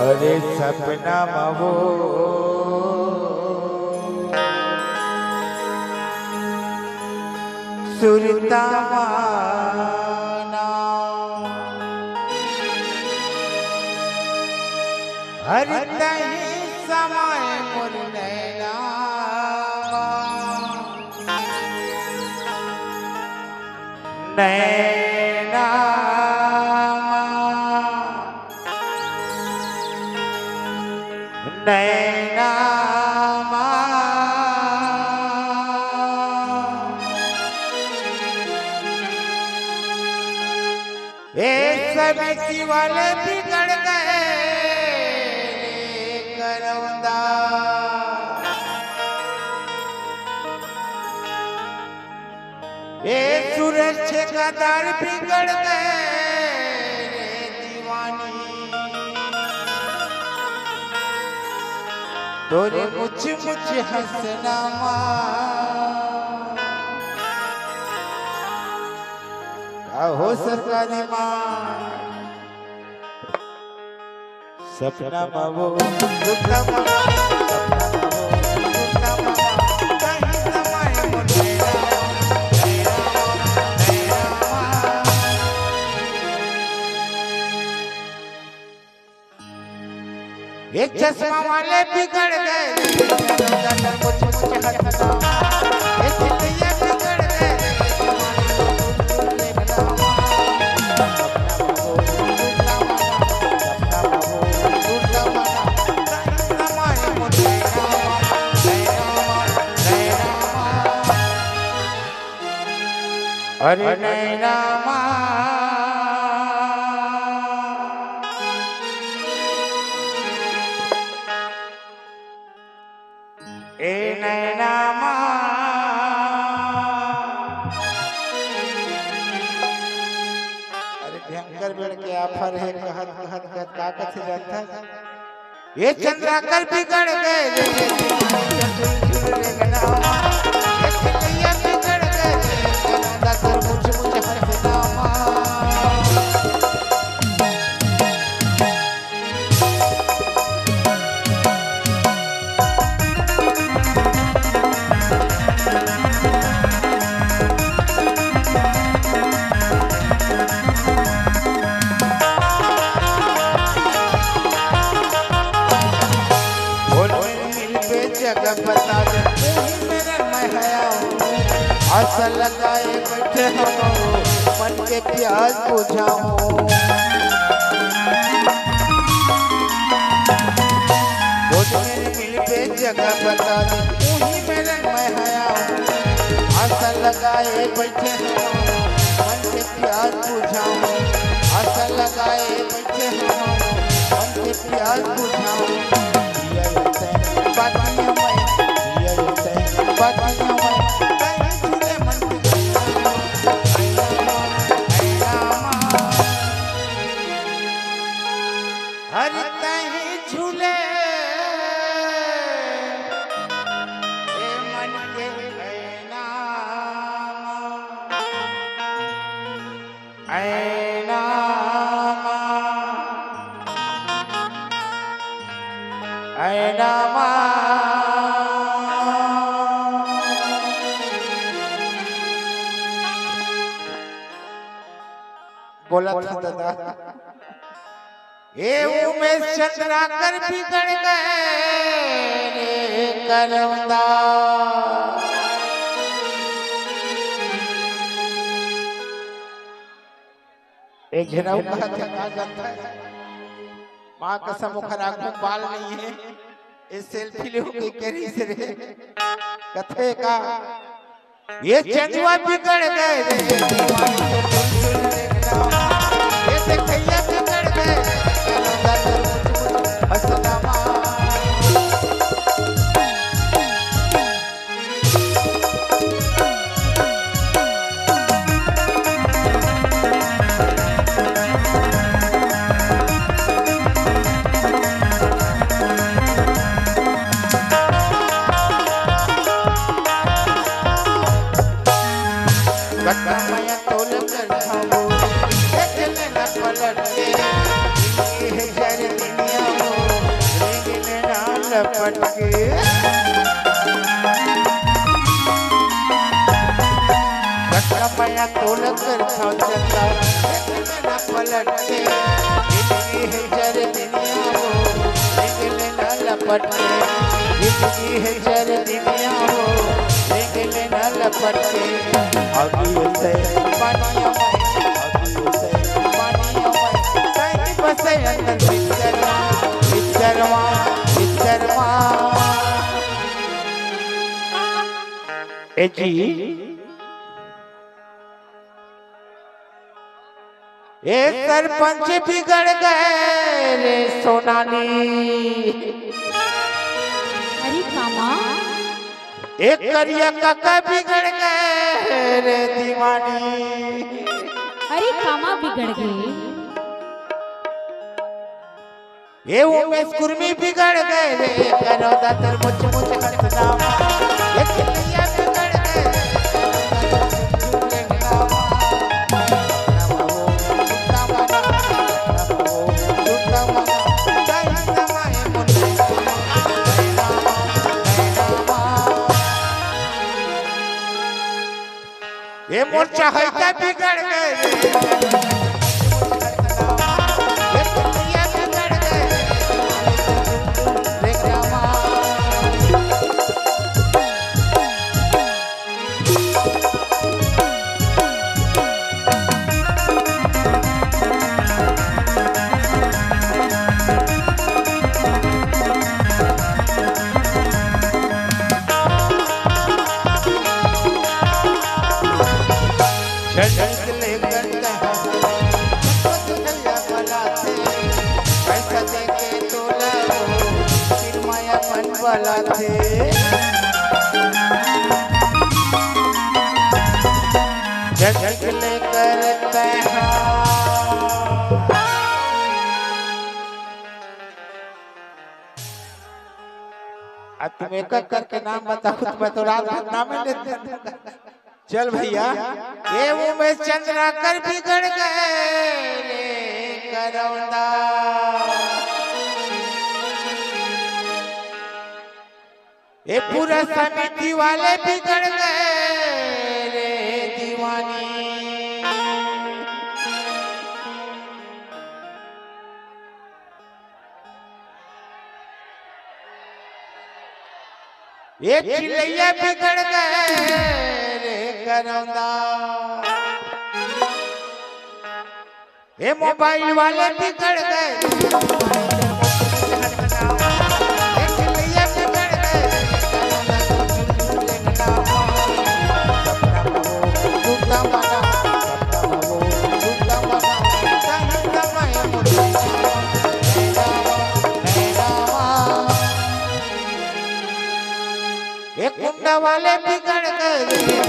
अरे सपना महो सुरता माना हर तही समय मुर नैना नैना नैना सभी वाले बिगड़ गए करौंदा सूरज ठेकेदार बिगड़ गए दीवानी तोरे मुझ हंसना हो सरकारी माँ सपना मावो दुखा मावो एक चश्मा वाले बिगड़ गए अरे नैना ए नैना अरे भयंकर बेड़ के आफर है कहत कहत कहत का कथे जानता ये चंद्राकर बिगड़ गए जगह बता दे मेरे मैं हया आशा लगाए बैठे हम मन के प्यास बुझाऊं मेरे मिल पे जगह बता दे मेरे मैं हया आशा लगाए बैठे हम मन के प्यास बुझाऊं आशा लगाए बैठे हम मन के प्यास बुझाऊं हर तही झूले मन के ऐना ऐना ऐना बोला था दादा ये उमेश चंद्राकर बिगड़ गए करवंदा एक जनाव कहा था कहा जाता है माँ कसम खरा को बाल नहीं है इस सेल्फी ले के करी से रे कथे का ये चंदुआ बिगड़ गए रे ये देखैया बिगड़ गए असलामा मैं तोल कर खाऊं देखने न पलट के ये जर दुनिया हो लेकिन ना लपट के मैं तोल कर खाऊं चंदा देखने न पलट के ये जर दुनिया हो लेकिन ना लपट के जिंदगी है जर दुनिया हो लेकिन ना लपट के अभी से पानिया में कहीं बसे अंदर बिचरवा ए जी ए सरपंच बिगड़ गए रे सोनाली अरे कामा एक करिया काका बिगड़ गए रे दीवानी अरे कामा बिगड़ गए ये उमेश कुर्मी बिगड़ गए रे करोदा तर मुझ हंसना ये करिया बिगड़ गए ये मोर्चा है क्या बिगड़ गए ये दुनिया बिगड़ गए रे कामा वाला थे जग लेकर तुम एक करके नाम बताओ तो मैं तो रात भर नाम ही लेते चल भैया ये उमेश चंद्रा कर बिगड़ गए रे करौंदा ये पूरा समिति वाले बिगड़ गए रे दीवानी ये चिलैया बिगड़ गए रे करौंदा ये मोबाइल वाले बिगड़ गए कुंडा वाले बिगड़ गए